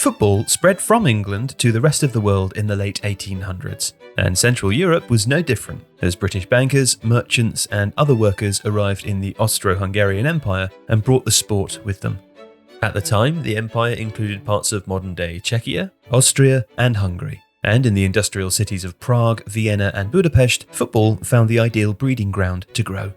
Football spread from England to the rest of the world in the late 1800s, and Central Europe was no different, as British bankers, merchants and other workers arrived in the Austro-Hungarian Empire and brought the sport with them. At the time, the empire included parts of modern-day Czechia, Austria and Hungary, and in the industrial cities of Prague, Vienna and Budapest, football found the ideal breeding ground to grow.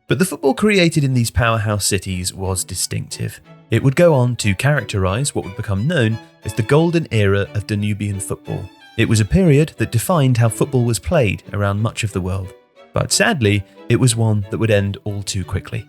But the football created in these powerhouse cities was distinctive. It would go on to characterise what would become known as the golden era of Danubian football. It was a period that defined how football was played around much of the world. But sadly, it was one that would end all too quickly.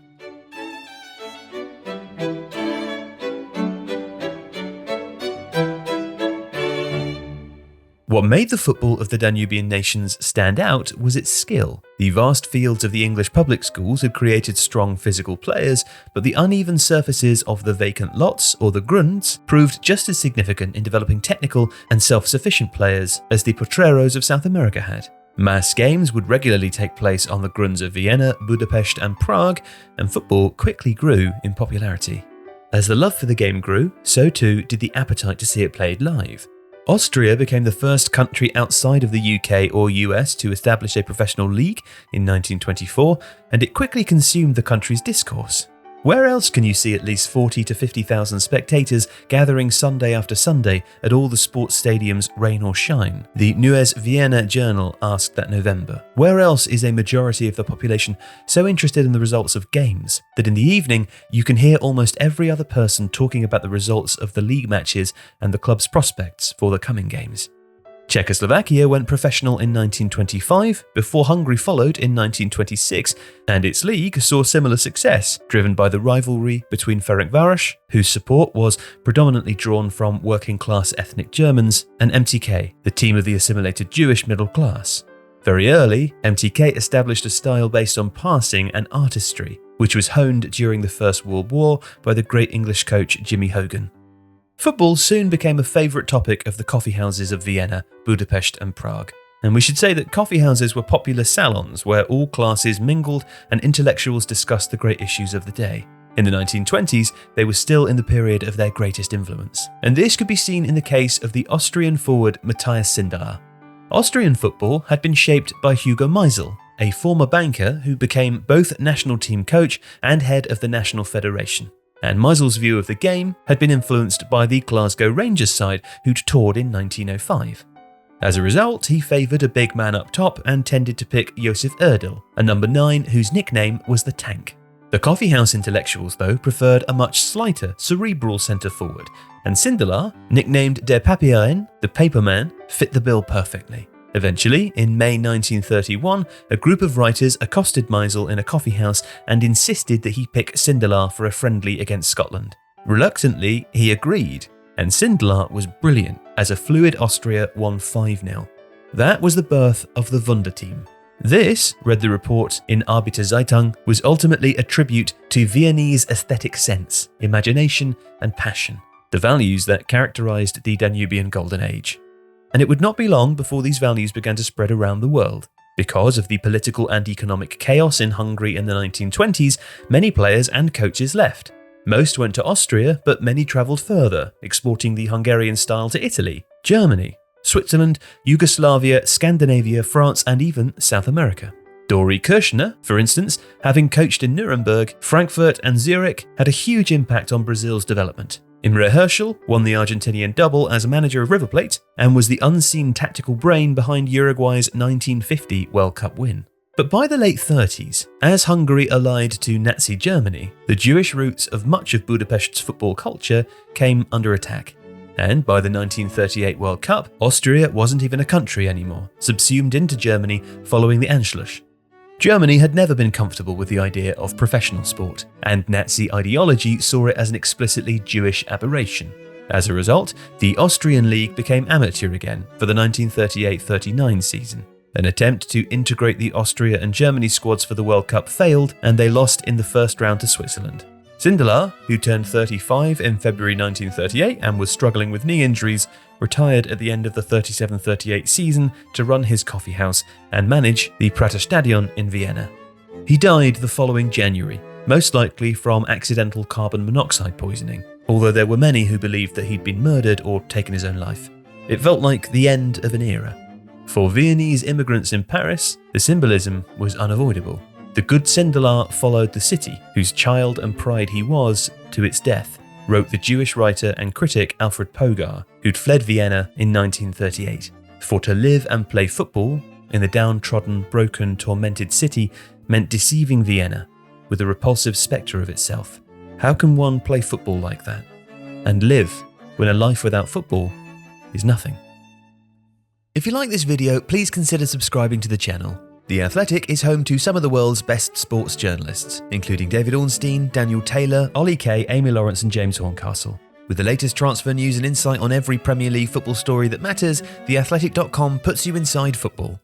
What made the football of the Danubian nations stand out was its skill. The vast fields of the English public schools had created strong physical players, but the uneven surfaces of the vacant lots, or the grunds, proved just as significant in developing technical and self-sufficient players as the potreros of South America had. Mass games would regularly take place on the grunds of Vienna, Budapest and Prague, and football quickly grew in popularity. As the love for the game grew, so too did the appetite to see it played live. Austria became the first country outside of the UK or US to establish a professional league in 1924, and it quickly consumed the country's discourse. Where else can you see at least 40 to 50,000 spectators gathering Sunday after Sunday at all the sports stadiums, rain or shine? The Neues Vienna Journal asked that November. Where else is a majority of the population so interested in the results of games that in the evening you can hear almost every other person talking about the results of the league matches and the club's prospects for the coming games? Czechoslovakia went professional in 1925, before Hungary followed in 1926, and its league saw similar success, driven by the rivalry between Ferencváros, whose support was predominantly drawn from working-class ethnic Germans, and MTK, the team of the assimilated Jewish middle class. Very early, MTK established a style based on passing and artistry, which was honed during the First World War by the great English coach Jimmy Hogan. Football soon became a favourite topic of the coffeehouses of Vienna, Budapest and Prague. And we should say that coffeehouses were popular salons where all classes mingled and intellectuals discussed the great issues of the day. In the 1920s, they were still in the period of their greatest influence. And this could be seen in the case of the Austrian forward Matthias Sindelar. Austrian football had been shaped by Hugo Meisel, a former banker who became both national team coach and head of the National Federation. And Meisel's view of the game had been influenced by the Glasgow Rangers side who'd toured in 1905. As a result, he favoured a big man up top and tended to pick Josef Erdl, a number 9 whose nickname was the Tank. The coffeehouse intellectuals, though, preferred a much slighter, cerebral centre-forward, and Sindelar, nicknamed Der Papierin, the Paperman, fit the bill perfectly. Eventually, in May 1931, a group of writers accosted Meisel in a coffeehouse and insisted that he pick Sindelar for a friendly against Scotland. Reluctantly, he agreed, and Sindelar was brilliant as a fluid Austria won 5-0. That was the birth of the Wunderteam. This, read the report in Arbeiterzeitung, was ultimately a tribute to Viennese aesthetic sense, imagination and passion, the values that characterised the Danubian Golden Age. And it would not be long before these values began to spread around the world. Because of the political and economic chaos in Hungary in the 1920s, many players and coaches left. Most went to Austria, but many travelled further, exporting the Hungarian style to Italy, Germany, Switzerland, Yugoslavia, Scandinavia, France and even South America. Dori Kirchner, for instance, having coached in Nuremberg, Frankfurt and Zurich, had a huge impact on Brazil's development. Imre Herschel won the Argentinian double as manager of River Plate and was the unseen tactical brain behind Uruguay's 1950 World Cup win. But by the late 30s, as Hungary allied to Nazi Germany, the Jewish roots of much of Budapest's football culture came under attack. And by the 1938 World Cup, Austria wasn't even a country anymore, subsumed into Germany following the Anschluss. Germany had never been comfortable with the idea of professional sport, and Nazi ideology saw it as an explicitly Jewish aberration. As a result, the Austrian league became amateur again for the 1938-39 season. An attempt to integrate the Austria and Germany squads for the World Cup failed, and they lost in the first round to Switzerland. Sindelar, who turned 35 in February 1938 and was struggling with knee injuries, retired at the end of the 37-38 season to run his coffeehouse and manage the Praterstadion in Vienna. He died the following January, most likely from accidental carbon monoxide poisoning, although there were many who believed that he'd been murdered or taken his own life. It felt like the end of an era. For Viennese immigrants in Paris, the symbolism was unavoidable. The good Sindelar followed the city, whose child and pride he was, to its death, wrote the Jewish writer and critic Alfred Pogar, who'd fled Vienna in 1938. For to live and play football in the downtrodden, broken, tormented city meant deceiving Vienna with a repulsive spectre of itself. How can one play football like that and live when a life without football is nothing? If you like this video, please consider subscribing to the channel. The Athletic is home to some of the world's best sports journalists, including David Ornstein, Daniel Taylor, Ollie Kay, Amy Lawrence and James Horncastle. With the latest transfer news and insight on every Premier League football story that matters, theathletic.com puts you inside football.